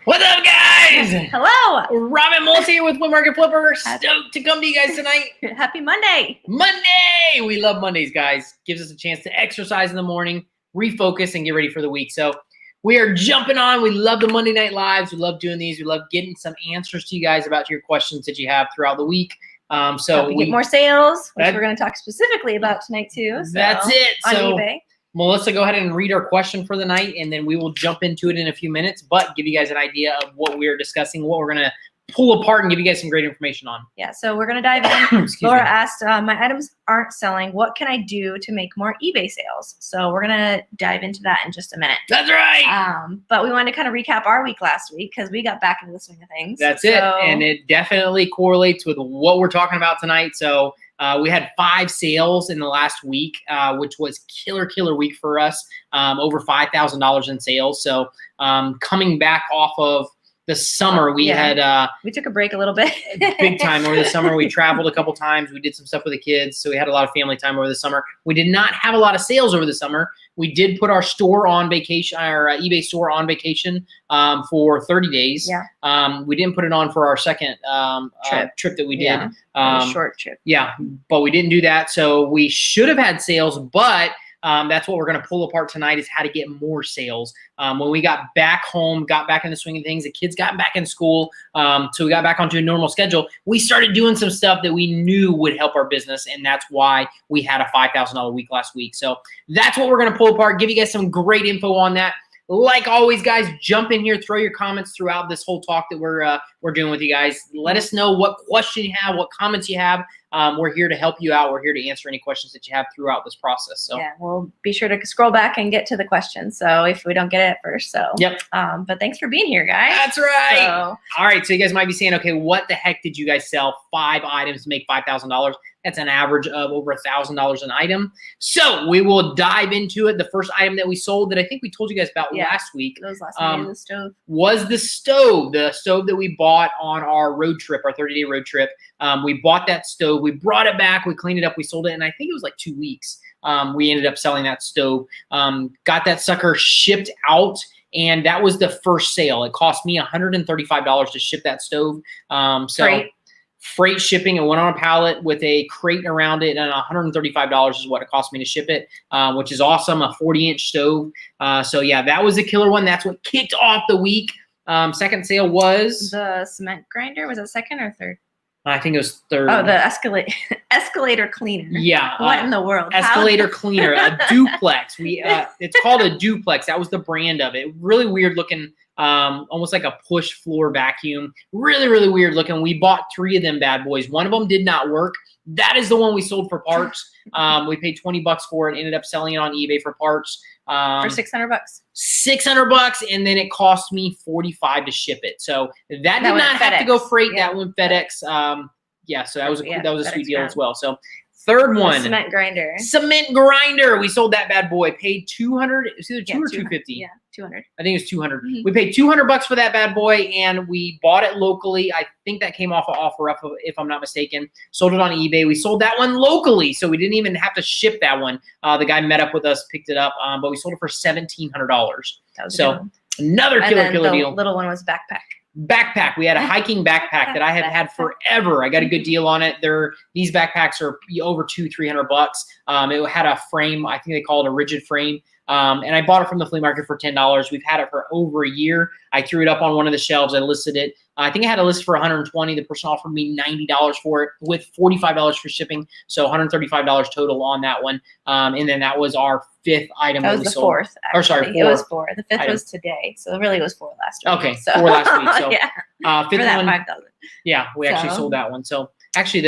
What's up, guys? Hello. Robin Moles here with Flip Market Flipper. Stoked to come to you guys tonight. Happy Monday. Monday! We love Mondays, guys. Gives us a chance to exercise in the morning, refocus, and get ready for the week. So we are jumping on. We love the Monday Night Lives. We love doing these. We love getting some answers to you guys about your questions that you have throughout the week. So we get more sales, which we're going to talk specifically about tonight too. So, that's it. On so, eBay. Melissa, go ahead and read our question for the night, and then we will jump into it in a few minutes, but give you guys an idea of what we're discussing, what we're going to pull apart and give you guys some great information on. Yeah, so we're going to dive in. Laura asked, my items aren't selling. What can I do to make more eBay sales? So we're going to dive into that in just a minute. That's right. But we wanted to kind of recap our week last week because we got back into the swing of things. That's it, and it definitely correlates with what we're talking about tonight. So we had 5 sales in the last week, which was killer week for us. Over $5,000 in sales. So coming back off of the summer, we had we took a break a little bit. big time over the summer. We traveled a couple times. We did some stuff with the kids, so we had a lot of family time over the summer. We did not have a lot of sales over the summer. We did put our store on vacation, our eBay store on vacation for 30 days. Yeah. We didn't put it on for our second trip that we did. Yeah, short trip. Yeah, but we didn't do that. So we should have had sales, but that's what we're going to pull apart tonight is how to get more sales. When we got back home, got back in the swing of things, the kids got back in school, so we got back onto a normal schedule. We started doing some stuff that we knew would help our business, and that's why we had a $5,000 week last week. So that's what we're going to pull apart, give you guys some great info on that. Like always, guys, jump in here, throw your comments throughout this whole talk that we're doing with you guys. Let us know what question you have, what comments you have. We're here to help you out. We're here to answer any questions that you have throughout this process. So yeah, we'll be sure to scroll back and get to the questions. So if we don't get it at first, so yep. But thanks for being here, guys. That's right. So, all right, so you guys might be saying, okay, what the heck did you guys sell 5 items to make $5,000? That's an average of over $1,000 an item. So we will dive into it. The first item that we sold that I think we told you guys about last week was the stove. Was the stove that we bought on our road trip, our 30-day road trip. We bought that stove. We brought it back. We cleaned it up. We sold it. And I think it was like 2 weeks. We ended up selling that stove. Got that sucker shipped out. And that was the first sale. It cost me $135 to ship that stove. Freight shipping. It went on a pallet with a crate around it, and $135 is what it cost me to ship it, which is awesome. A 40-inch stove. So yeah, that was a killer one. That's what kicked off the week. Second sale was the cement grinder. Was it second or third? I think it was third. Oh, the escalator cleaner. Yeah. What in the world? Escalator cleaner, a duplex. It's called a duplex. That was the brand of it. Really weird looking. Almost like a push floor vacuum. Really weird looking. We bought 3 of them bad boys. One of them did not work. That is the one we sold for parts. We paid $20 for it. Ended up selling it on eBay for parts. For $600. $600, and then it cost me $45 to ship it. So that did not have to go freight. Yeah. That went FedEx. Yeah, so that was a sweet deal as well. So third one, cement grinder. Cement grinder. We sold that bad boy. Paid $200. It was either $200 or $250. Yeah, $200. I think it was $200. Mm-hmm. We paid $200 for that bad boy, and we bought it locally. I think that came off of OfferUp, if I'm not mistaken. Sold it on eBay. We sold that one locally, so we didn't even have to ship that one. The guy met up with us, picked it up, but we sold it for $1,700. So another killer deal. The little one was backpack. Backpack. We had a hiking backpack that I have had forever. I got a good deal on it. These backpacks are over $200-300. It had a frame. I think they call it a rigid frame. And I bought it from the flea market for $10. We've had it for over a year. I threw it up on one of the shelves. I listed it. I think I had a list for $120. The person offered me $90 for it with $45 for shipping. So $135 total on that one. And then that was our 5th item that we sold. Fourth. Actually. Or sorry, 4. It was 4. The 5th was today. So really it was 4 last week. Okay, so. 4 last week. So yeah. 5th for that one, 5,000. Yeah, we actually sold that one. So actually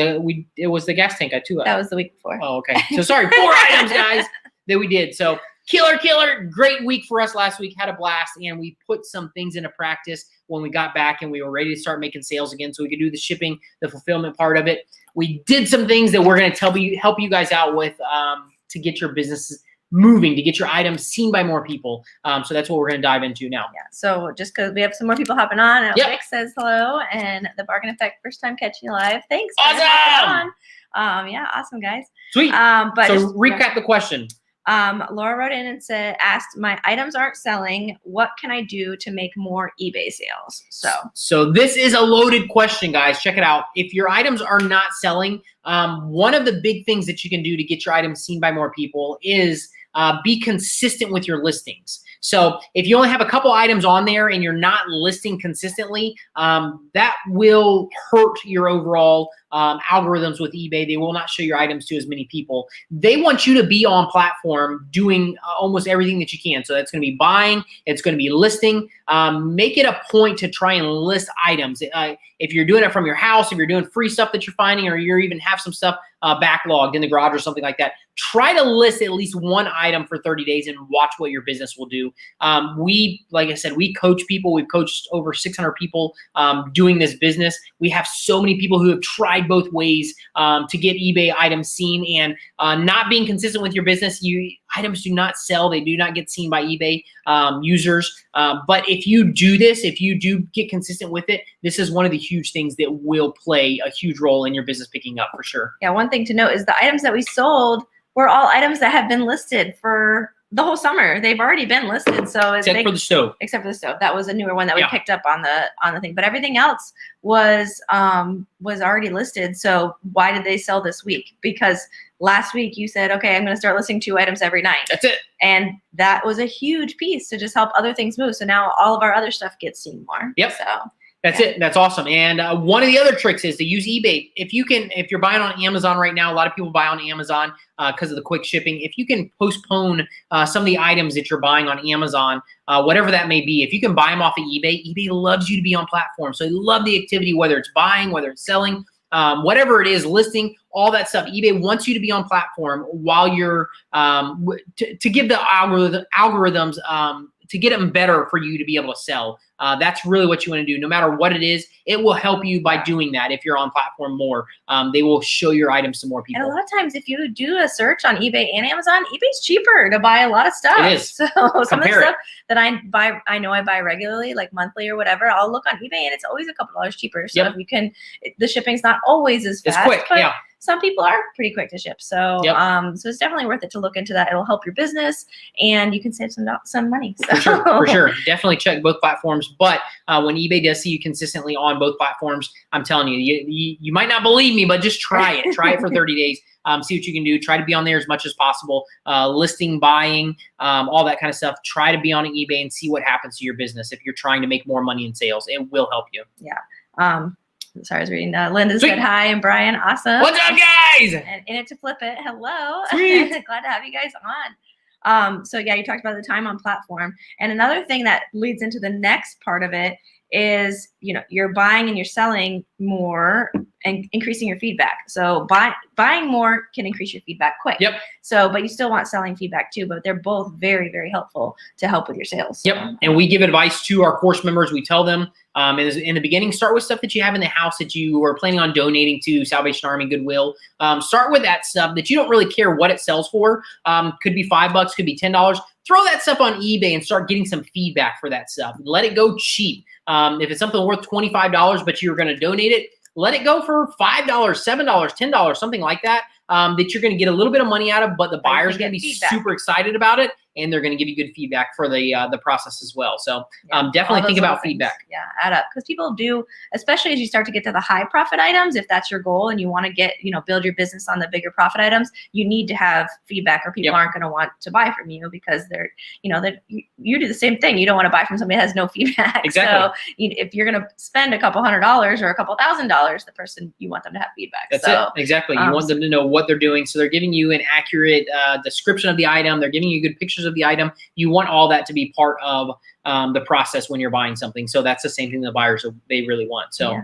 it was the gas tank too. That was the week before. Oh, okay. So sorry, 4 items, guys, that we did. So killer, great week for us last week. Had a blast, and we put some things into practice when we got back and we were ready to start making sales again so we could do the shipping, the fulfillment part of it. We did some things that we're going to help you guys out with to get your businesses moving, to get your items seen by more people. So that's what we're going to dive into now. Yeah. So just because we have some more people hopping on, Vic says hello, and the Bargain Effect, first time catching you live. Thanks. Awesome. Yeah, awesome, guys. Sweet. But so recap the question. Laura wrote in and asked, my items aren't selling. What can I do to make more eBay sales? So this is a loaded question, guys. Check it out. If your items are not selling, one of the big things that you can do to get your items seen by more people is be consistent with your listings. So if you only have a couple items on there and you're not listing consistently, that will hurt your overall algorithms with eBay. They will not show your items to as many people. They want you to be on platform doing almost everything that you can. So that's going to be buying. It's going to be listing. Make it a point to try and list items. If you're doing it from your house, if you're doing free stuff that you're finding, or you even have some stuff backlogged in the garage or something like that, try to list at least one item for 30 days and watch what your business will do. Like I said, we coach people. We've coached over 600 people doing this business. We have so many people who have tried both ways to get eBay items seen, and not being consistent with your business, items do not sell. They do not get seen by eBay users. But if you do this, if you do get consistent with it, this is one of the huge things that will play a huge role in your business picking up for sure. Yeah, one thing to note is the items that we sold were all items that have been listed for the whole summer. They've already been listed. So except for the stove. Except for the stove. That was a newer one that we picked up on the thing. But everything else was already listed. So why did they sell this week? Because last week you said, okay, I'm going to start listing 2 items every night. That's it. And that was a huge piece to just help other things move. So now all of our other stuff gets seen more. Yep. So that's it. That's awesome. And one of the other tricks is to use eBay. If you're buying on Amazon right now, a lot of people buy on Amazon because of the quick shipping. If you can postpone some of the items that you're buying on Amazon, whatever that may be, if you can buy them off of eBay, eBay loves you to be on platform. So they love the activity, whether it's buying, whether it's selling, whatever it is, listing, all that stuff. eBay wants you to be on platform while you're to give the algorithms to get them better for you to be able to sell. That's really what you want to do. No matter what it is, it will help you by doing that. If you're on platform more, they will show your items to more people. And a lot of times, if you do a search on eBay and Amazon, eBay's cheaper to buy a lot of stuff. It is. So some of the stuff that I buy, I know I buy regularly, like monthly or whatever, I'll look on eBay and it's always a couple dollars cheaper. So if you can, the shipping's not always as fast. It's quick, but some people are pretty quick to ship. So so it's definitely worth it to look into that. It'll help your business and you can save some money. So. For sure. Definitely check both platforms. But when eBay does see you consistently on both platforms, I'm telling you, you might not believe me, but just try it. Try it for 30 days. See what you can do. Try to be on there as much as possible. Listing, buying, all that kind of stuff. Try to be on eBay and see what happens to your business. If you're trying to make more money in sales, it will help you. Yeah. Sorry, I was reading. Linda said hi, and Brian, awesome. What's up, guys? And in it to flip it. Hello. Sweet. Glad to have you guys on. So yeah, you talked about the time on platform. And another thing that leads into the next part of it is, you're buying and you're selling more and increasing your feedback. So buying more can increase your feedback quick. Yep. So, but you still want selling feedback too, but they're both very, very helpful to help with your sales. Yep. And we give advice to our course members. We tell them in the beginning, start with stuff that you have in the house that you are planning on donating to Salvation Army, Goodwill. Start with that stuff that you don't really care what it sells for. Could be $5, could be $10. Throw that stuff on eBay and start getting some feedback for that stuff. Let it go cheap. If it's something worth $25, but you're going to donate it, let it go for $5, $7, $10, something like that, that you're going to get a little bit of money out of, but the buyer's going to be super excited about it, and they're going to give you good feedback for the process as well. So definitely think about feedback. Yeah, add up. Because people do, especially as you start to get to the high profit items, if that's your goal and you want to get, build your business on the bigger profit items, you need to have feedback or people aren't going to want to buy from you because they're, you do the same thing. You don't want to buy from somebody that has no feedback. Exactly. So if you're going to spend a couple $100s or a couple $1,000s, the person, you want them to have feedback. That's it. Exactly. You want them to know what they're doing. So they're giving you an accurate description of the item. They're giving you good pictures of the item. You want all that to be part of the process when you're buying something. So that's the same thing the buyers they really want. So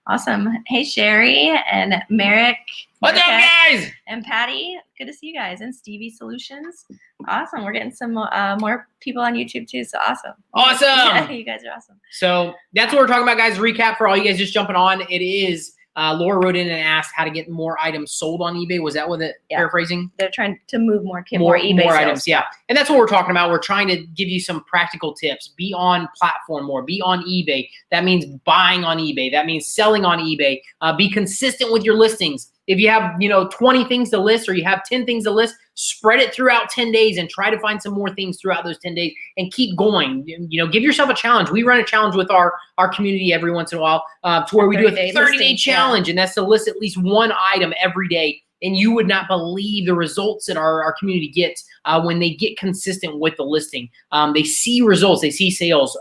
awesome. Hey, Sherry and Merrick. What's up, guys? And Patty. Good to see you guys. And Stevie Solutions. Awesome. We're getting some more people on YouTube too. So awesome. Awesome. Yeah, you guys are awesome. So that's what we're talking about, guys. Recap for all you guys just jumping on. It is Laura wrote in and asked how to get more items sold on eBay. Was that what it? Paraphrasing? They're trying to move more eBay sales. Items. Yeah, and that's what we're talking about. We're trying to give you some practical tips. Be on platform more. Be on eBay. That means buying on eBay. That means selling on eBay. Be consistent with your listings. If you have, 20 things to list, or you have 10 things to list, spread it throughout 10 days and try to find some more things throughout those 10 days and keep going. Give yourself a challenge. We run a challenge with our community every once in a while to where we do a 30-day challenge, and that's to list at least one item every day. And you would not believe the results that our community gets when they get consistent with the listing. They see results, they see sales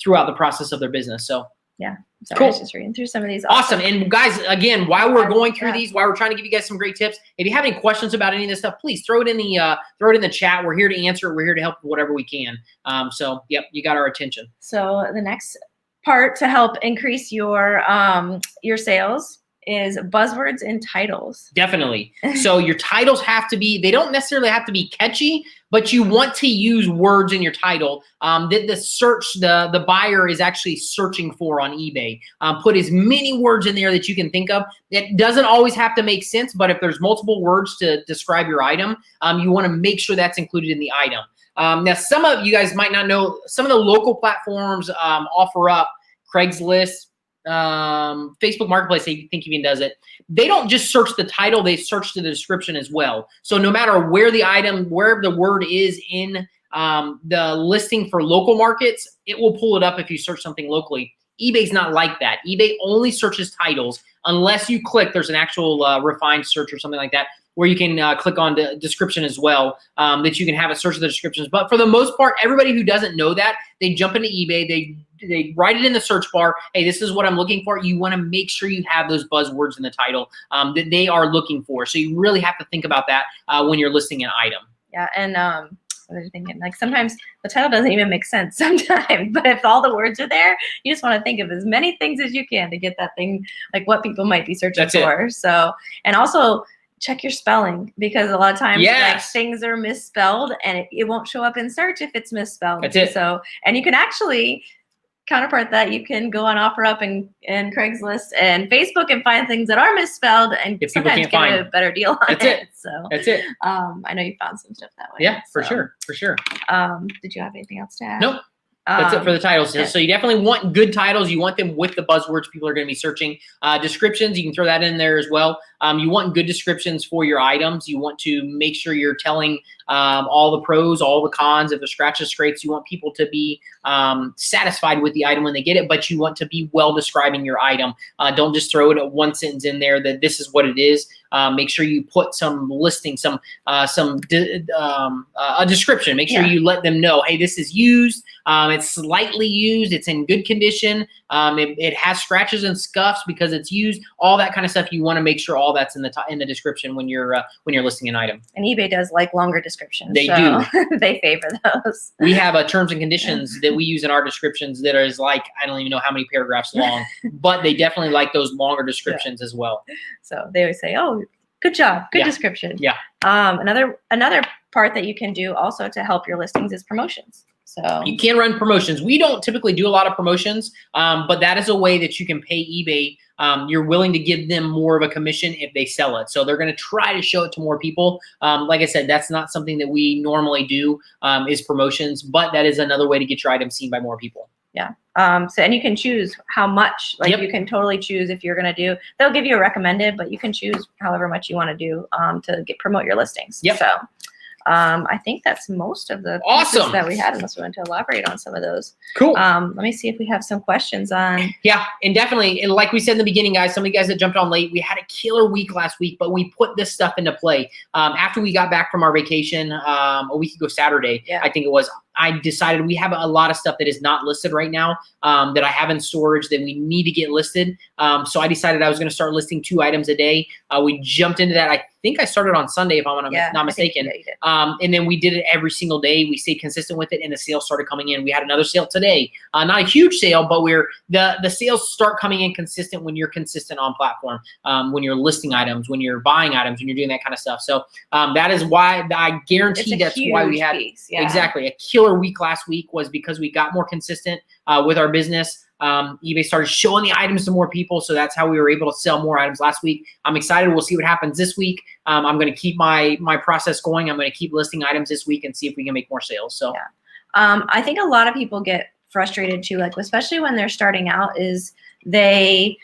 throughout the process of their business. So yeah. Sorry, cool. I was just reading through some of these. Awesome. And guys, again, while we're going through these, while we're trying to give you guys some great tips, if you have any questions about any of this stuff, please throw it in the chat. We're here to answer. We're here to help whatever we can. So yep, you got our attention. So the next part to help increase your sales is buzzwords and titles. Definitely. So your titles they don't necessarily have to be catchy, but you want to use words in your title that the buyer is actually searching for on eBay. Put as many words in there that you can think of. It doesn't always have to make sense, but if there's multiple words to describe your item, you want to make sure that's included in the item. Now, some of you guys might not know, some of the local platforms offer up Craigslist, Facebook Marketplace, I think even does it. They don't just search the title, they search the description as well. So no matter where the word is in the listing for local markets, it will pull it up if you search something locally. eBay's not like that. eBay only searches titles unless you click, there's an actual refined search or something like that, where you can click on the description as well, that you can have it search the descriptions. But for the most part, everybody who doesn't know that, they jump into eBay, they write it in the search bar. Hey, this is what I'm looking for. You want to make sure you have those buzzwords in the title that they are looking for. So you really have to think about that when you're listing an item. Yeah, and what are you thinking? Like sometimes the title doesn't even make sense sometimes, but if all the words are there, you just want to think of as many things as you can to get that thing, like what people might be searching for. So, and also check your spelling, because a lot of times like things are misspelled and it won't show up in search if it's misspelled. That's it. So, and you can actually counterpart that. You can go on OfferUp and Craigslist and Facebook and find things that are misspelled and sometimes get a better deal on it. So that's it. I know you found some stuff that way. Yeah, for sure. Did you have anything else to add? Nope. That's it for the titles. So you definitely want good titles. You want them with the buzzwords people are going to be searching. Descriptions, you can throw that in there as well. You want good descriptions for your items. You want to make sure you're telling all the pros, all the cons. If there's scratches, scrapes, you want people to be satisfied with the item when they get it, but you want to be well describing your item. Don't just throw it at one sentence in there that this is what it is. Make sure you put some listing, a description. Make sure you let them know, hey, this is used. It's slightly used. It's in good condition. It has scratches and scuffs because it's used. All that kind of stuff. You want to make sure all that's in the description when you're listing an item. And eBay does like longer descriptions. They do. They favor those. We have terms and conditions that we use in our descriptions that is like, I don't even know how many paragraphs long, but they definitely like those longer descriptions as well. So they always say, oh, good job, good description. Yeah. Another part that you can do also to help your listings is promotions. So you can run promotions. We don't typically do a lot of promotions, but that is a way that you can pay eBay. You're willing to give them more of a commission if they sell it. So they're going to try to show it to more people. Like I said, that's not something that we normally do is promotions, but that is another way to get your item seen by more people. Yeah. And you can choose how much, like you can totally choose if you're going to do, they'll give you a recommended, but you can choose however much you want to do to promote your listings. Yep. So I think that's most of the pieces that we had, unless we want to elaborate on some of those. Cool. Let me see if we have some questions on. Yeah, and definitely, and like we said in the beginning, guys, some of you guys that jumped on late, we had a killer week last week, but we put this stuff into play. After we got back from our vacation a week ago Saturday, I think it was, I decided we have a lot of stuff that is not listed right now that I have in storage that we need to get listed. So I decided I was going to start listing 2 items a day. We jumped into that. I think I started on Sunday, if I'm not mistaken. And then we did it every single day. We stayed consistent with it, and the sales started coming in. We had another sale today. Not a huge sale, but the sales start coming in consistent when you're consistent on platform, when you're listing items, when you're buying items, when you're doing that kind of stuff. So that is why I guarantee that's why we had exactly a killer week last week, was because we got more consistent with our business. eBay started showing the items to more people, so that's how we were able to sell more items last week. I'm excited. We'll see what happens this week. I'm going to keep my process going. I'm going to keep listing items this week and see if we can make more sales. So I think a lot of people get frustrated too, like especially when they're starting out, is they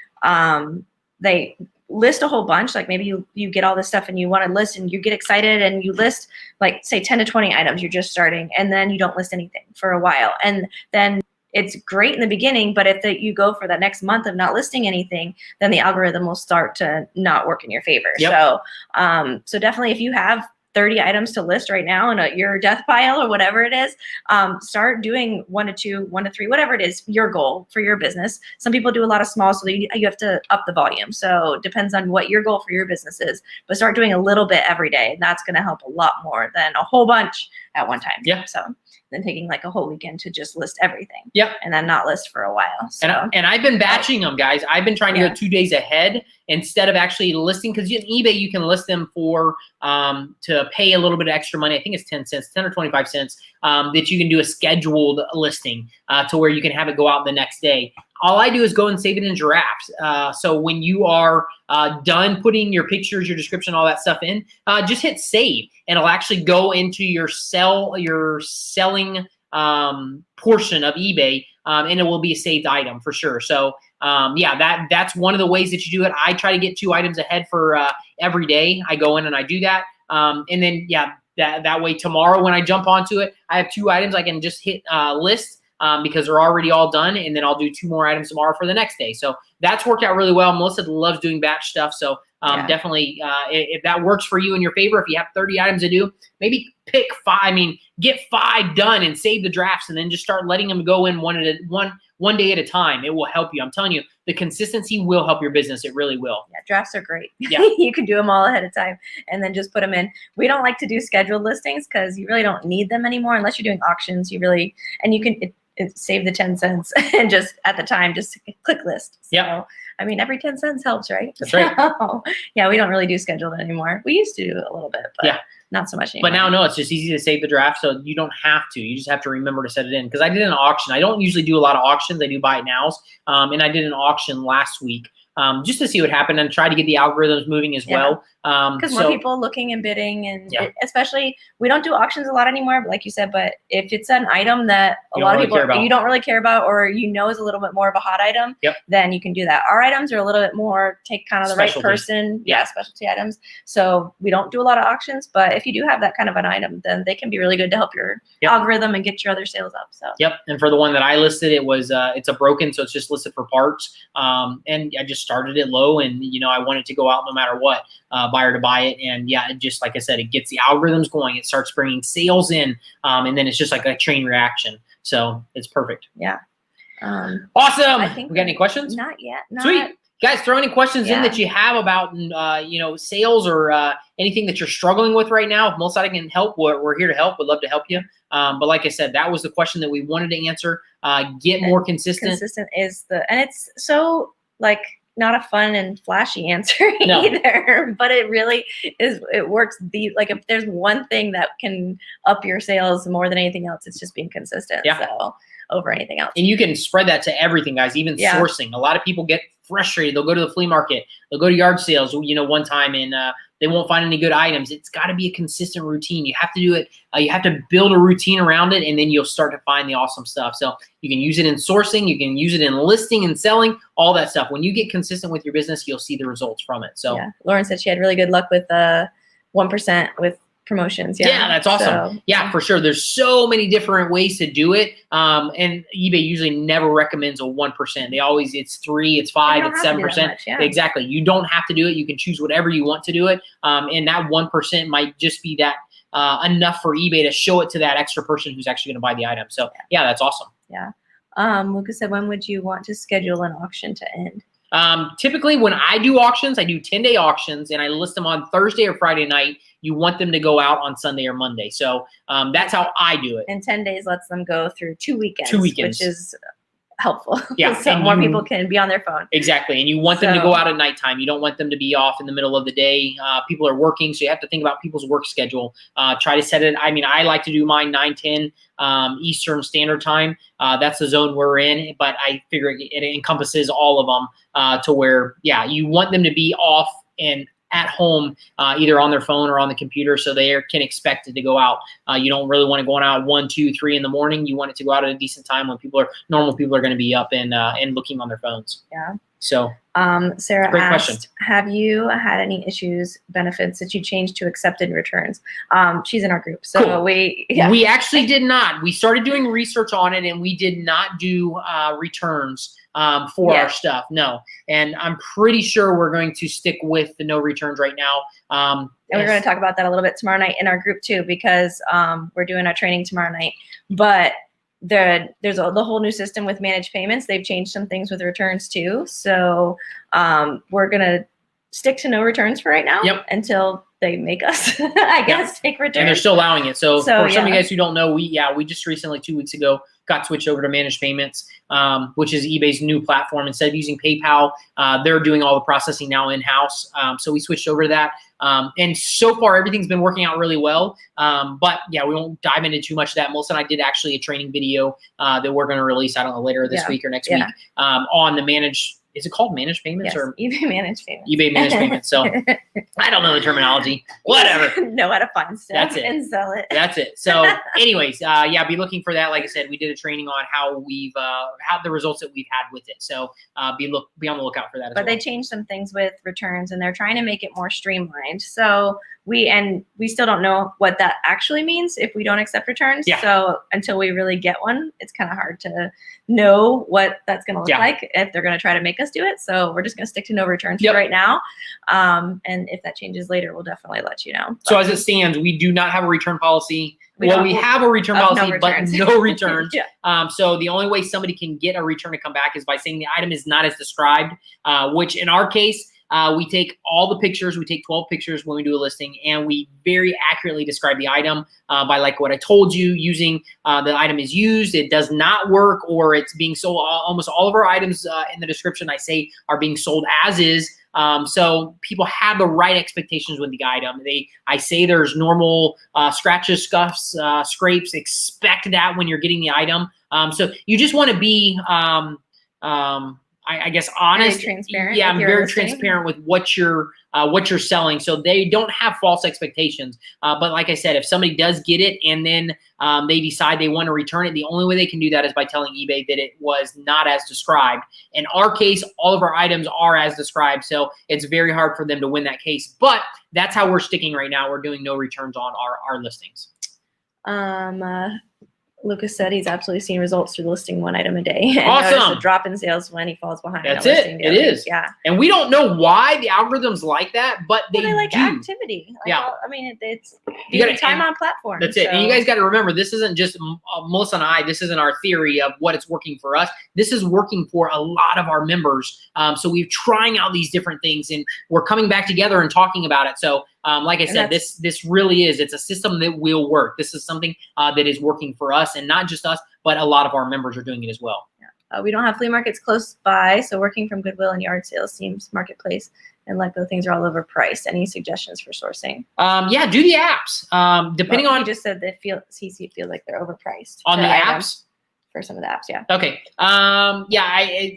list a whole bunch, like maybe you get all this stuff and you want to list and you get excited and you list like say 10 to 20 items, you're just starting, and then you don't list anything for a while. And then it's great in the beginning, but if you go for that next month of not listing anything, then the algorithm will start to not work in your favor. Yep. So definitely if you have 30 items to list right now in your death pile or whatever it is, start doing 1 to 2, 1 to 3, whatever it is, your goal for your business. Some people do a lot of small, so you have to up the volume. So it depends on what your goal for your business is, but start doing a little bit every day. And that's going to help a lot more than a whole bunch at one time. Yeah. So then taking like a whole weekend to just list everything. Yep. And then not list for a while. So. And I've been batching them, guys. I've been trying to go 2 days ahead instead of actually listing, because in eBay you can list them for to pay a little bit of extra money. I think it's 10 cents, 10 or 25 cents, that you can do a scheduled listing to where you can have it go out the next day. All I do is go and save it in drafts. So when you are done putting your pictures, your description, all that stuff in, just hit save, and it'll actually go into your selling portion of eBay, and it will be a saved item for sure. So yeah, that's one of the ways that you do it. I try to get 2 items ahead for every day. I go in and I do that, and then yeah, that way tomorrow when I jump onto it, I have 2 items I can just hit list. Because they're already all done, and then I'll do 2 more items tomorrow for the next day. So that's worked out really well. Melissa loves doing batch stuff, so definitely if that works for you in your favor, if you have 30 items to do, maybe pick 5. I mean, get 5 done and save the drafts, and then just start letting them go in one day at a time. It will help you. I'm telling you, the consistency will help your business. It really will. Yeah, drafts are great. Yeah. You can do them all ahead of time and then just put them in. We don't like to do scheduled listings because you really don't need them anymore unless you're doing auctions. And you can save the 10 cents and just at the time, just click list. So, yeah. I mean, every 10 cents helps, right? That's right. So, yeah, we don't really do scheduled anymore. We used to do a little bit, but not so much anymore. But now, no, it's just easy to save the draft, so you don't have to. You just have to remember to set it in. Because I did an auction. I don't usually do a lot of auctions. I do buy it nows. And I did an auction last week just to see what happened and try to get the algorithms moving as well. Because more people looking and bidding, and especially we don't do auctions a lot anymore, like you said. But if it's an item that a lot of people you don't really care about, or is a little bit more of a hot item, then you can do that. Our items are a little bit more take kind of the right person, specialty items. So we don't do a lot of auctions, but if you do have that kind of an item, then they can be really good to help your algorithm and get your other sales up. So and for the one that I listed, it was it's a broken, so it's just listed for parts. And I just started it low, and I want it to go out no matter what. Buyer to buy it, and just like I said, it gets the algorithms going. It starts bringing sales in, and then it's just like a chain reaction. So it's perfect. Yeah. Awesome. We got any questions? Not yet. Sweet. Guys, throw any questions in that you have about sales or anything that you're struggling with right now. If Melissa and I can help, we're here to help. We'd love to help you. But like I said, that was the question that we wanted to answer. Get more consistent. Consistent is and it's so like not a fun and flashy answer either, but it really is. It works. If there's one thing that can up your sales more than anything else, it's just being consistent. So over anything else. And you can spread that to everything, guys, even sourcing. A lot of people get frustrated. They'll go to the flea market. They'll go to yard sales, one time, and they won't find any good items. It's got to be a consistent routine. You have to do it. You have to build a routine around it, and then you'll start to find the awesome stuff. So you can use it in sourcing. You can use it in listing and selling, all that stuff. When you get consistent with your business, you'll see the results from it. So Lauren said she had really good luck with 1% with promotions. Yeah, that's awesome. So, for sure. There's so many different ways to do it. And eBay usually never recommends a 1%. It's 3, it's 5, it's 7%. Exactly. You don't have to do it. You can choose whatever you want to do it. And that 1% might just be that enough for eBay to show it to that extra person who's actually going to buy the item. So that's awesome. Lucas said, when would you want to schedule an auction to end? Typically when I do auctions, I do 10-day auctions, and I list them on Thursday or Friday night. You want them to go out on Sunday or Monday. So that's how I do it. And 10 days lets them go through 2 weekends. 2 weekends. Which is helpful. So more people can be on their phone. Exactly. And you want them to go out at nighttime. You don't want them to be off in the middle of the day. People are working, so you have to think about people's work schedule. Try to set it. I mean, I like to do mine 9-10 Eastern Standard Time. That's the zone we're in, but I figure it encompasses all of them to where, you want them to be off and at home, either on their phone or on the computer, so they can expect it to go out. You don't really want it going out 1, 2, 3 in the morning. You want it to go out at a decent time when normal people are going to be up and looking on their phones. So Sarah great asked, question. have you had any issues, benefits that you changed to accepted returns? She's in our group. So cool. We actually did not. We started doing research on it, and we did not do returns for our stuff. No. And I'm pretty sure we're going to stick with the no returns right now. And we're going to talk about that a little bit tomorrow night in our group too, because we're doing our training tomorrow night. But there's the whole new system with managed payments. They've changed some things with returns too. So we're going to stick to no returns for right now until they make us, I guess, take returns. And they're still allowing it. So for some of you guys who don't know, we just recently, 2 weeks ago, got switched over to managed payments, which is eBay's new platform. Instead of using PayPal, they're doing all the processing now in-house. So we switched over to that. And so far, everything's been working out really well. But yeah, we won't dive into too much of that. Melissa and I did actually a training video that we're going to release, I don't know, later this week or next week on the managed. Is it called managed payments or eBay managed payments? eBay managed payments. So I don't know the terminology. Whatever. Know how to find stuff That's it. and sell it. That's it. So anyways, be looking for that. Like I said, we did a training on how we've how the results that we've had with it. So be on the lookout for that as well. But they changed some things with returns, and they're trying to make it more streamlined. So we still don't know what that actually means if we don't accept returns. So until we really get one, it's kind of hard to know what that's going to look like if they're going to try to make us do it. So we're just going to stick to no returns for right now. And if that changes later, we'll definitely let you know. So as it stands, we do not have a return policy. We have a return policy, but no returns. So the only way somebody can get a return to come back is by saying the item is not as described, which in our case, we take all the pictures. We take 12 pictures when we do a listing, and we very accurately describe the item by like what I told you, using the item is used, it does not work, or it's being sold. Almost all of our items in the description I say are being sold as is. So people have the right expectations with the item. I say there's normal scratches, scuffs, scrapes. Expect that when you're getting the item. So you just want to be I guess honest, very transparent. Yeah, I'm very transparent with what you're selling, so they don't have false expectations. But like I said, if somebody does get it and then they decide they want to return it, the only way they can do that is by telling eBay that it was not as described. In our case, all of our items are as described, so it's very hard for them to win that case. But that's how we're sticking right now. We're doing no returns on our listings. Lucas said he's absolutely seen results through listing one item a day. And awesome. A drop in sales when he falls behind. That's it. It is. Yeah. And we don't know why the algorithms like that, but they like do. Activity. Like, I mean, it's you got time on platform. That's it. And you guys got to remember, this isn't just Melissa and I. This isn't our theory of what it's working for us. This is working for a lot of our members. So we're trying out these different things, and we're coming back together and talking about it. So like I said, this really is. It's a system that will work. This is something that is working for us, and not just us, but a lot of our members are doing it as well. Yeah. We don't have flea markets close by, so working from Goodwill and yard sales seems marketplace and Letgo things are all overpriced. Any suggestions for sourcing? Yeah, do the apps. Depending on. He just said that he feels like they're overpriced on the apps. For some of the apps, yeah. Okay.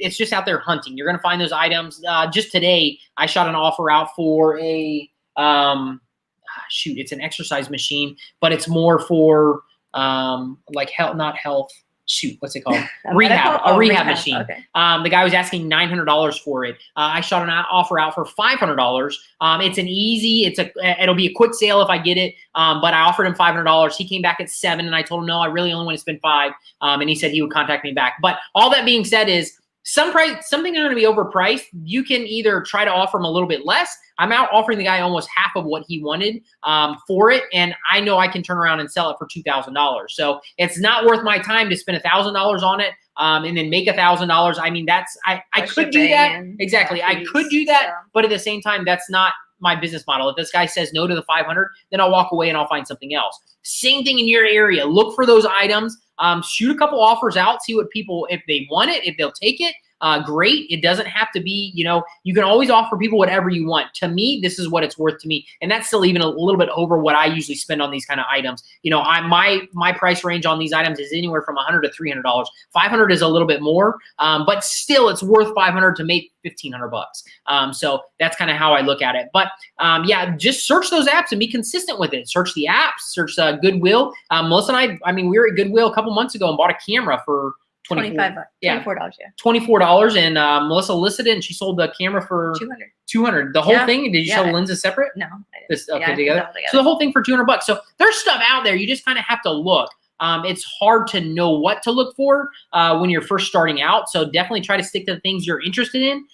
It's just out there hunting. You're gonna find those items. Just today, I shot an offer out for a it's an exercise machine, but it's more for like health, not health. What's it called? rehab machine. Okay. The guy was asking $900 for it. I shot an offer out for $500. It'll be a quick sale if I get it. But I offered him $500. He came back at $7, and I told him no, I really only want to spend $5. And he said he would contact me back. But all that being said is something is going to be overpriced. You can either try to offer him a little bit less. I'm out offering the guy almost half of what he wanted for it, and I know I can turn around and sell it for $2,000. So it's not worth my time to spend $1,000 on it and then make $1,000. I mean, I could do that. Exactly, I could do that, but at the same time, that's not my business model. If this guy says no to the 500, then I'll walk away and I'll find something else. Same thing in your area. Look for those items. Shoot a couple offers out. See what people, if they want it, if they'll take it. Great. It doesn't have to be, you can always offer people whatever you want. To me, this is what it's worth to me. And that's still even a little bit over what I usually spend on these kind of items. My price range on these items is anywhere from $100 to $300. $500 is a little bit more, but still it's worth $500 to make $1,500. So that's kind of how I look at it. But just search those apps and be consistent with it. Search the apps, search Goodwill. Melissa and I mean, we were at Goodwill a couple months ago and bought a camera for $25. Yeah. $24, yeah. $24, and Melissa listed it, and she sold the camera for 200. 200. The whole thing. Did you sell the lenses separate? No. This I together. together. So the whole thing for $200. So there's stuff out there. You just kind of have to look. It's hard to know what to look for when you're first starting out. So definitely try to stick to the things you're interested in.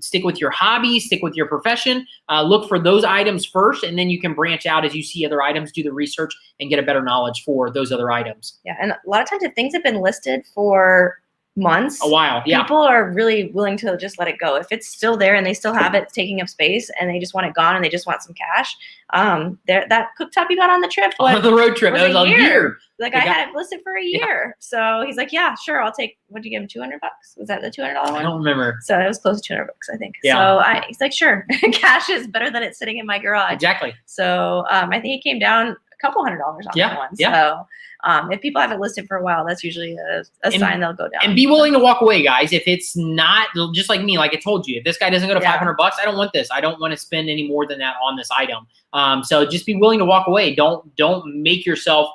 Stick with your hobby, stick with your profession. Look for those items first, and then you can branch out as you see other items, do the research, and get a better knowledge for those other items. Yeah, and a lot of times if things have been listed for months, a while, yeah, people are really willing to just let it go. If it's still there and they still have it taking up space and they just want it gone and they just want some cash, that cooktop you got on the trip, on the road trip, that was a year. Like I had it listed for a year. So he's like, yeah, sure, I'll take, what'd you give him, $200? Was that the $200 one? I don't remember. So it was close to $200, I think. Yeah. So he's like, sure, cash is better than it sitting in my garage. Exactly. So I think he came down a couple $100 on that one. Yeah. So if people have it listed for a while, that's usually a sign they'll go down. And be willing to walk away, guys. If it's not, just like me, like I told you, if this guy doesn't go to $500, I don't want this. I don't want to spend any more than that on this item. So just be willing to walk away. Don't make yourself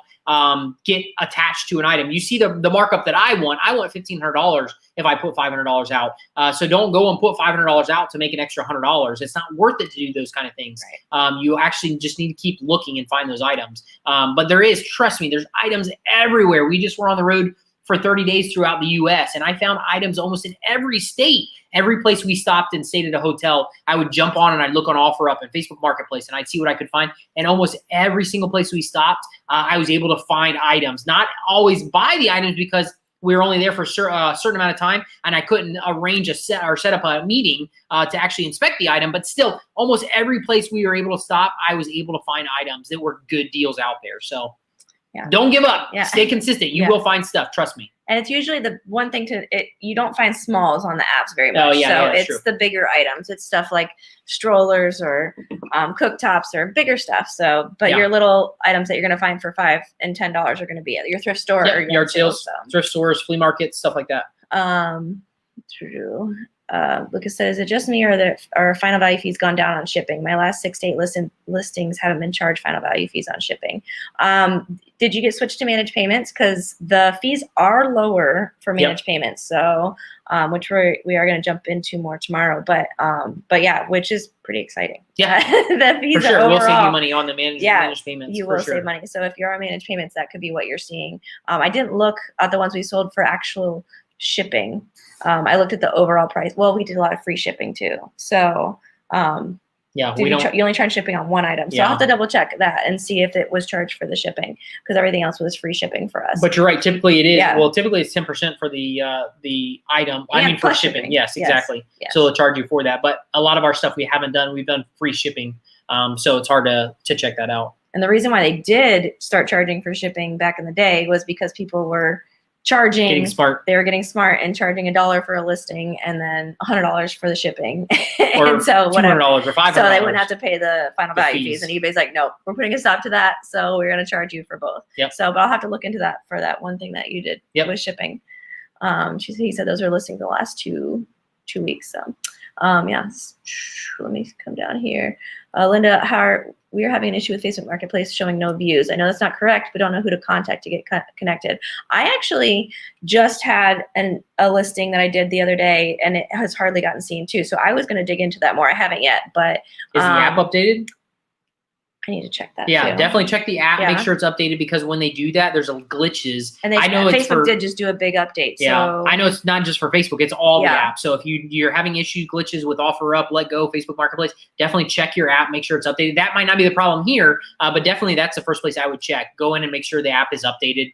get attached to an item. You see the markup that I want $1,500 if I put $500 out. So don't go and put $500 out to make an extra $100. It's not worth it to do those kind of things. Right. You actually just need to keep looking and find those items. But trust me, there's items everywhere. We just were on the road for 30 days throughout the US, and I found items almost in every state. Every place we stopped and stayed at a hotel, I would jump on and I'd look on OfferUp and Facebook Marketplace, and I'd see what I could find. And almost every single place we stopped, I was able to find items. Not always buy the items because we were only there for a certain amount of time, and I couldn't arrange set up a meeting to actually inspect the item. But still, almost every place we were able to stop, I was able to find items that were good deals out there. So don't give up. Stay consistent. You will find stuff. Trust me. And it's usually the one thing you don't find smalls on the apps very much. So it's the bigger items. It's stuff like strollers or cooktops or bigger stuff. So, but your little items that you're going to find for $5 and $10 are going to be at your thrift store or yard sales, thrift stores, flea markets, stuff like that. True. Lucas says, is it just me or are final value fees gone down on shipping? My last 6 to 8 listings haven't been charged final value fees on shipping. Did you get switched to managed payments? Because the fees are lower for managed payments. So, which we are going to jump into more tomorrow. But yeah, which is pretty exciting. Yeah, the fees for sure. Overall, we'll save you money on the managed payments. You will save money. So if you're on managed payments, that could be what you're seeing. I didn't look at the ones we sold for actual shipping. I looked at the overall price. Well, we did a lot of free shipping too. So, you only charge shipping on one item. So I'll have to double check that and see if it was charged for the shipping, because everything else was free shipping for us. But you're right. Typically it is. Yeah. Well, typically it's 10% for the item. I mean, for shipping. Yes, exactly. Yes. So they'll charge you for that. But a lot of our stuff we haven't done. We've done free shipping. So it's hard to check that out. And the reason why they did start charging for shipping back in the day was because people were charging, getting smart. They were getting smart and charging $1 for a listing and then $100 for the shipping. Or and so $200 or $500. So they wouldn't have to pay the final value fees. And eBay's like, nope, we're putting a stop to that. So we're going to charge you for both. Yep. So, but I'll have to look into that for that one thing that you did with shipping. He said those are listing the last two weeks. So, let me come down here. Linda, we are having an issue with Facebook Marketplace showing no views. I know that's not correct, but don't know who to contact to get connected. I actually just had a listing that I did the other day, and it has hardly gotten seen too. So I was going to dig into that more. I haven't yet, but is the app updated? I need to check that. Yeah, too. Definitely check the app. Make sure it's updated, because when they do that, there's glitches. And Facebook did just do a big update. Yeah, so. I know it's not just for Facebook; it's all the apps. So if you're having issues, glitches with OfferUp, Let Go, Facebook Marketplace, definitely check your app. Make sure it's updated. That might not be the problem here, but definitely that's the first place I would check. Go in and make sure the app is updated,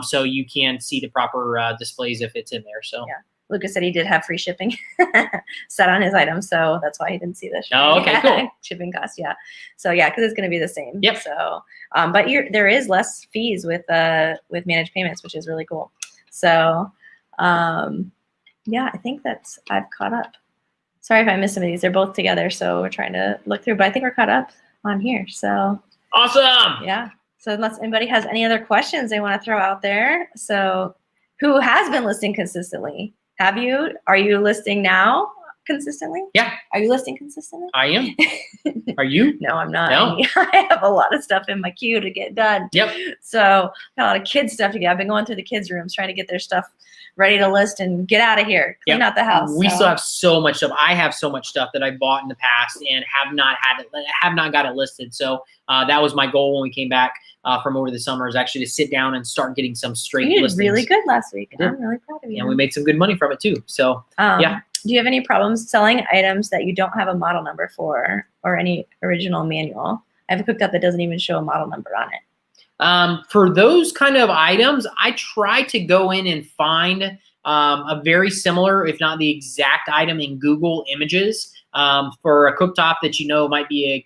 so you can see the proper displays if it's in there. So. Yeah. Lucas said he did have free shipping set on his item, so that's why he didn't see the shipping. Oh, okay, cool. Shipping cost, yeah. So yeah, because it's going to be the same. Yep. So, but there is less fees with managed payments, which is really cool. So, yeah, I think I've caught up. Sorry if I missed some of these. They're both together, so we're trying to look through. But I think we're caught up on here. So awesome. Yeah. So unless anybody has any other questions they want to throw out there, so who has been listing consistently? Have you? Are you listing now consistently? Yeah. Are you listing consistently? I am. Are you? No, I'm not. No? I have a lot of stuff in my queue to get done. Yep. So got a lot of kids stuff to get. I've been going through the kids' rooms trying to get their stuff ready to list and get out of here, clean out the house. We still have so much stuff. I have so much stuff that I bought in the past and have not got it listed. So that was my goal when we came back from over the summer, is actually to sit down and start getting some straight listings. You did really good last week. I'm really proud of you. And we made some good money from it too. So yeah. Do you have any problems selling items that you don't have a model number for, or any original manual? I have a cooktop that doesn't even show a model number on it. For those kind of items, I try to go in and find a very similar, if not the exact item in Google Images for a cooktop that you know might be a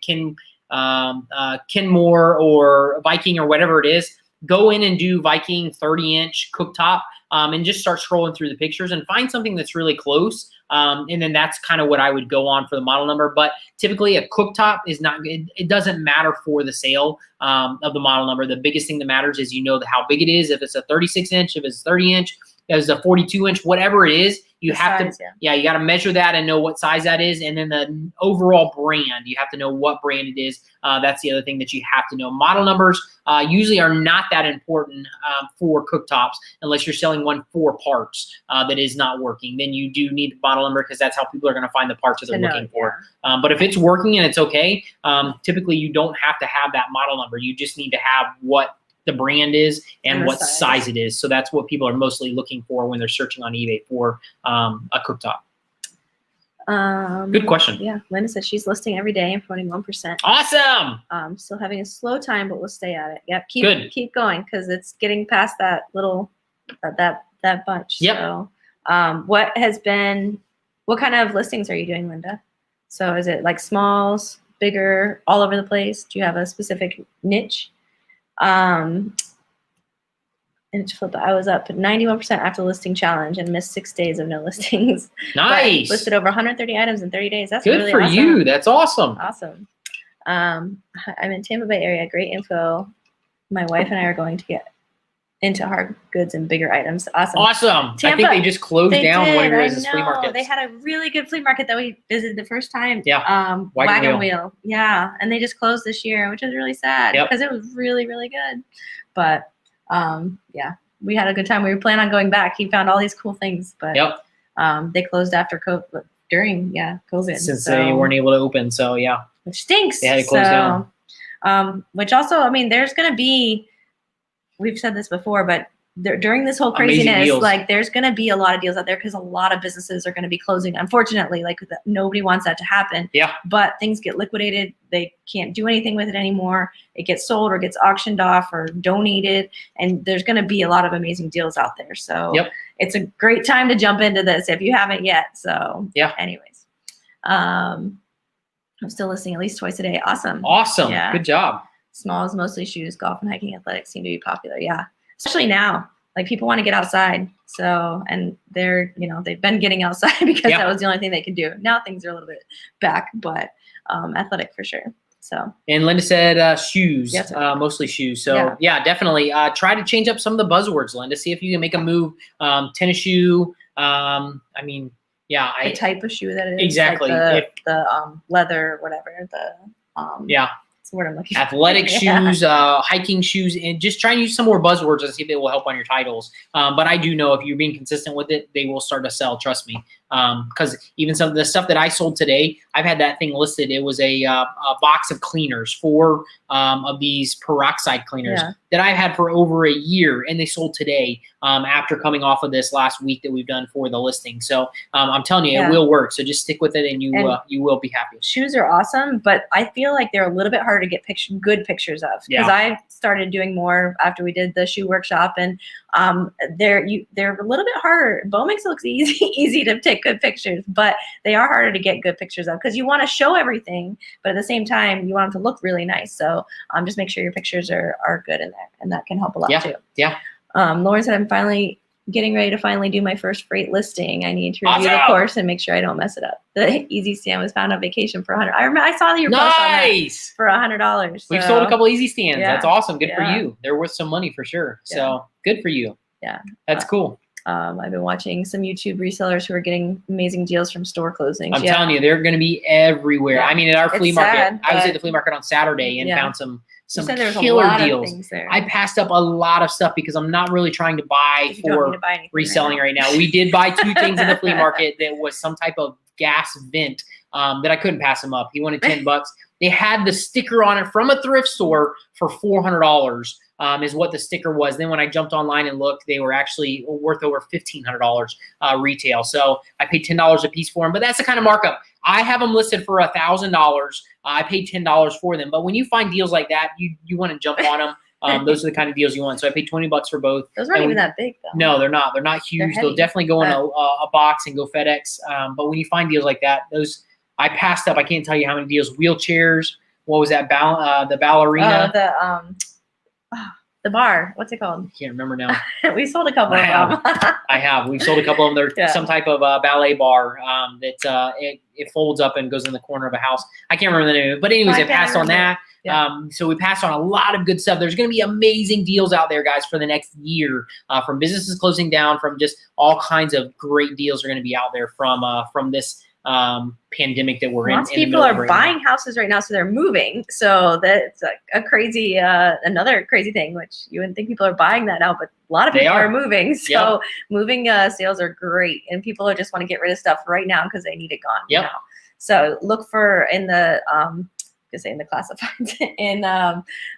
Kenmore or Viking or whatever it is. Go in and do Viking 30-inch cooktop and just start scrolling through the pictures and find something that's really close. And then that's kind of what I would go on for the model number. But typically a cooktop is not, it doesn't matter for the sale of the model number. The biggest thing that matters is how big it is. If it's a 36-inch, if it's 30-inch, if it's a 42-inch, whatever it is, you have to, you got to measure that and know what size that is. And then the overall brand, you have to know what brand it is. That's the other thing that you have to know. Model numbers usually are not that important for cooktops unless you're selling one for parts that is not working. Then you do need the model number because that's how people are going to find the parts that they're looking for. But if it's working and it's okay, typically you don't have to have that model number. You just need to have what the brand is and what size it is. So that's what people are mostly looking for when they're searching on eBay for a cooktop. Good question. Yeah, Linda says she's listing every day and promoting 1%. Awesome. Still having a slow time, but we'll stay at it. Yep, keep going because it's getting past that little that bunch. Yep. So, what kind of listings are you doing, Linda? So is it like smalls, bigger, all over the place? Do you have a specific niche? And I was up 91% after listing challenge and missed 6 days of no listings. Nice. Listed over 130 items in 30 days. That's good really for awesome. you. That's awesome. Awesome. I'm in Tampa Bay area. Great info. My wife and I are going to get into hard goods and bigger items. Awesome. Awesome. Tampa, I think they just closed down one of your guys' flea markets. They had a really good flea market that we visited the first time. Yeah. Wagon Wheel. Yeah. And they just closed this year, which is really sad because it was really, really good. But yeah, we had a good time. We were planning on going back. He found all these cool things, but they closed after COVID, during COVID. Since they weren't able to open. So yeah. Which stinks. They had to close down. Which also, I mean, there's going to be, we've said this before, but during this whole craziness, like there's going to be a lot of deals out there because a lot of businesses are going to be closing. Unfortunately, like nobody wants that to happen. Yeah. But things get liquidated. They can't do anything with it anymore. It gets sold or gets auctioned off or donated. And there's going to be a lot of amazing deals out there. So it's a great time to jump into this if you haven't yet. So anyways, I'm still listing at least twice a day. Awesome. Awesome. Yeah. Good job. Smalls, mostly shoes, golf and hiking athletics seem to be popular. Yeah. Especially now, like people want to get outside. So, and they've been getting outside because that was the only thing they could do. Now things are a little bit back, but athletic for sure. So. And Linda said shoes, mostly shoes. So yeah, definitely try to change up some of the buzzwords, Linda. See if you can make a move. Tennis shoe. I mean, the type of shoe that it is. Exactly. Like the leather, whatever. What I'm looking athletic shoes, hiking shoes, and just try and use some more buzzwords and see if they will help on your titles. But I do know if you're being consistent with it, they will start to sell. Trust me. Because even some of the stuff that I sold today, I've had that thing listed. It was a box of cleaners, 4 of these peroxide cleaners that I've had for over a year, and they sold today after coming off of this last week that we've done for the listing. So I'm telling you, it will work. So just stick with it, and you will be happy. Shoes are awesome, but I feel like they're a little bit harder to get good pictures of because I started doing more after we did the shoe workshop, and they're a little bit harder. Bo makes it look easy to take good pictures, but they are harder to get good pictures of because you want to show everything, but at the same time you want them to look really nice. So just make sure your pictures are good in there, and that can help a lot too. Yeah. Lauren said, I'm finally getting ready to finally do my first freight listing. I need to review the course and make sure I don't mess it up. The Easy Stand was found on vacation for $100. I remember I saw your post on that for $100. So. We've sold a couple Easy Stands. That's awesome. Good for you. They're worth some money for sure. So good for you. Yeah. That's cool. I've been watching some YouTube resellers who are getting amazing deals from store closings. I'm telling you, they're going to be everywhere. I mean, at our flea market, I was at the flea market on Saturday and found some some said there was killer a lot deals. of things there. I passed up a lot of stuff because I'm not really trying to buy You don't need for to buy anything reselling right now. We did buy 2 things in the flea market that was some type of gas vent that I couldn't pass him up. He wanted $10. They had the sticker on it from a thrift store for $400 is what the sticker was. Then when I jumped online and looked, they were actually worth over $1,500 retail. So I paid $10 a piece for them, but that's the kind of markup. I have them listed for $1,000. I paid $10 for them. But when you find deals like that, you want to jump on them. Those are the kind of deals you want. So I paid $20 for both. Those aren't even that big, though. No, they're not. They're not huge. They'll definitely go in a box and go FedEx. But when you find deals like that, those I passed up. I can't tell you how many deals. Wheelchairs. What was that? The ballerina. The bar. What's it called? I can't remember now. We sold a couple of them. I have. We've sold a couple of them. They're some type of ballet bar that it folds up and goes in the corner of a house. I can't remember the name. But anyways, I passed on that. Yeah. So we passed on a lot of good stuff. There's going to be amazing deals out there, guys, for the next year. From businesses closing down, from just all kinds of great deals are going to be out there from this pandemic that we're in. Lots of people are buying houses right now, so they're moving. So that's a crazy, another crazy thing, which you wouldn't think people are buying that now, but a lot of people are moving. So moving sales are great, and people just want to get rid of stuff right now because they need it gone. Yep. Now. So look for in the in the classifieds in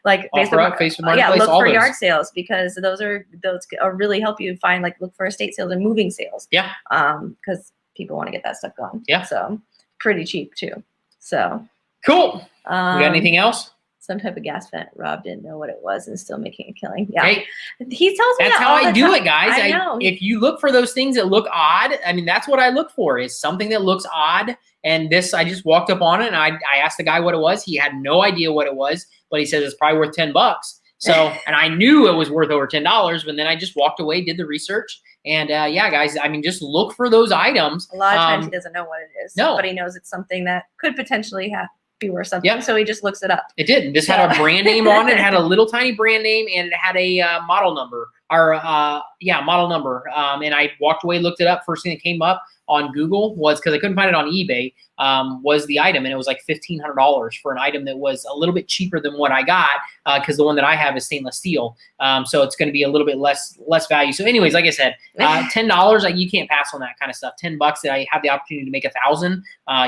like Facebook Marketplace, look for those. yard sales, because those really help you find, like, look for estate sales and moving sales. Yeah. Because people want to get that stuff going. Yeah. So pretty cheap too. So cool. We got anything else? Some type of gas vent. Rob didn't know what it was and still making a killing. Yeah. Hey, he tells me that's that how all I the do time. it, guys. I know. If you look for those things that look odd, I mean, that's what I look for, is something that looks odd. And this, I just walked up on it and I asked the guy what it was. He had no idea what it was, but he says it's probably worth $10. So, and I knew it was worth over $10, but then I just walked away, did the research. And yeah, guys, I mean, just look for those items. A lot of times he doesn't know what it is. No. But he knows it's something that could potentially be worth something. Yep. So he just looks it up. It did. This had a brand name on it. It had a little tiny brand name, and it had a model number. Model number. And I walked away, looked it up. First thing that came up on Google was, because I couldn't find it on eBay, was the item, and it was like $1,500 for an item that was a little bit cheaper than what I got, because the one that I have is stainless steel. So it's going to be a little bit less value. So anyways, like I said, $10, you can't pass on that kind of stuff. $10 that I have the opportunity to make $1,000.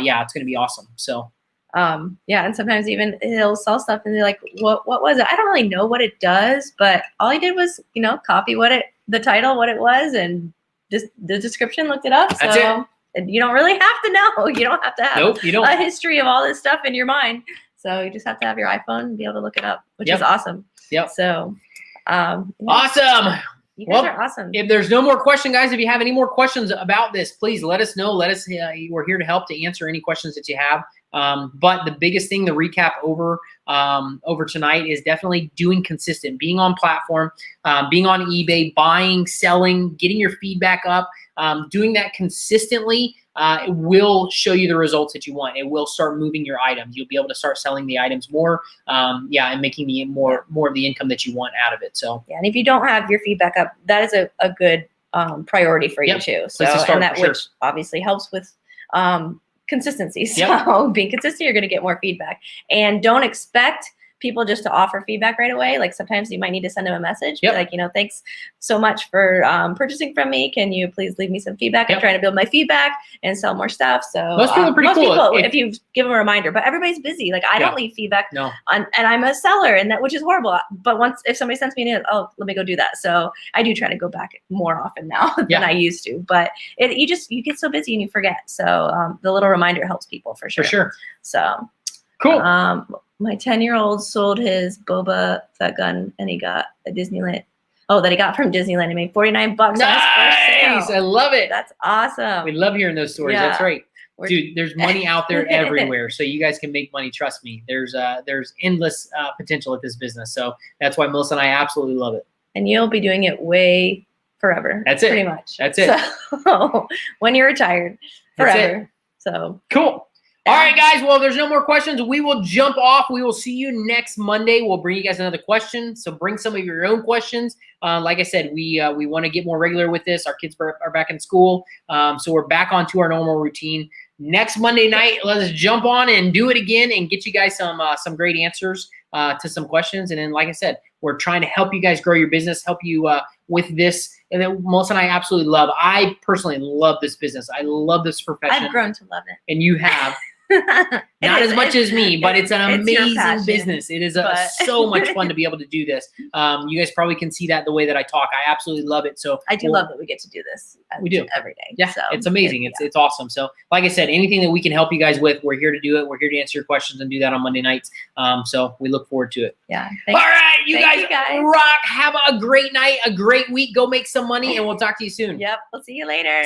Yeah, it's going to be awesome. So. Yeah, and sometimes even he'll sell stuff and they're like, what was it? I don't really know what it does, but all he did was, copy the title, what it was, and just the description, looked it up. That's so you don't really have to know. You don't have to have a history of all this stuff in your mind. So you just have to have your iPhone and be able to look it up, which is awesome. Yep. So awesome. You guys are awesome. If there's no more question, guys, if you have any more questions about this, please let us know. We're here to help to answer any questions that you have. But the biggest thing, the recap over tonight, is definitely doing consistent, being on platform, being on eBay, buying, selling, getting your feedback up, doing that consistently. It will show you the results that you want. It will start moving your items. You'll be able to start selling the items more, and making the more of the income that you want out of it. So yeah, and if you don't have your feedback up, that is a good priority for you too. So which obviously helps with consistency. So being consistent, you're going to get more feedback, and don't expect people just to offer feedback right away. Like, sometimes you might need to send them a message, like, thanks so much for purchasing from me. Can you please leave me some feedback? I'm trying to build my feedback and sell more stuff. So most people are pretty cool if you give them a reminder, but everybody's busy. Like, I don't leave feedback and I'm a seller, and which is horrible. But if somebody sends me an, let me go do that. So I do try to go back more often now than I used to, but you get so busy and you forget. So the little reminder helps people for sure. For sure. So cool. My 10-year-old sold his Boba Fett gun, and he got a Disneyland. Oh, that he got from Disneyland. He made $49 on his first sale. I love it. That's awesome. We love hearing those stories. That's right. Dude, there's money out there everywhere, so you guys can make money. Trust me. There's endless potential at this business. So that's why Melissa and I absolutely love it. And you'll be doing it way forever. That's it. Pretty much. That's it. So when you're retired, forever. So cool. All right, guys. Well, there's no more questions. We will jump off. We will see you next Monday. We'll bring you guys another question. So bring some of your own questions. Like I said, we want to get more regular with this. Our kids are back in school. So we're back onto our normal routine. Next Monday night, let's jump on and do it again and get you guys some great answers to some questions. And then, like I said, we're trying to help you guys grow your business, help you with this. And then Melissa and I absolutely love. I personally love this business. I love this profession. I've grown to love it. And you have. Not as much as me, but it's an amazing business. It is so much fun to be able to do this. You guys probably can see that the way that I talk. I absolutely love it. So I do love that we get to do this. We do every day. Yeah, so it's amazing. It's awesome. So like I said, anything that we can help you guys with, we're here to do it. We're here to answer your questions and do that on Monday nights. So we look forward to it. Yeah. All right, you guys rock. Have a great night, a great week. Go make some money, and we'll talk to you soon. Yep. We'll see you later.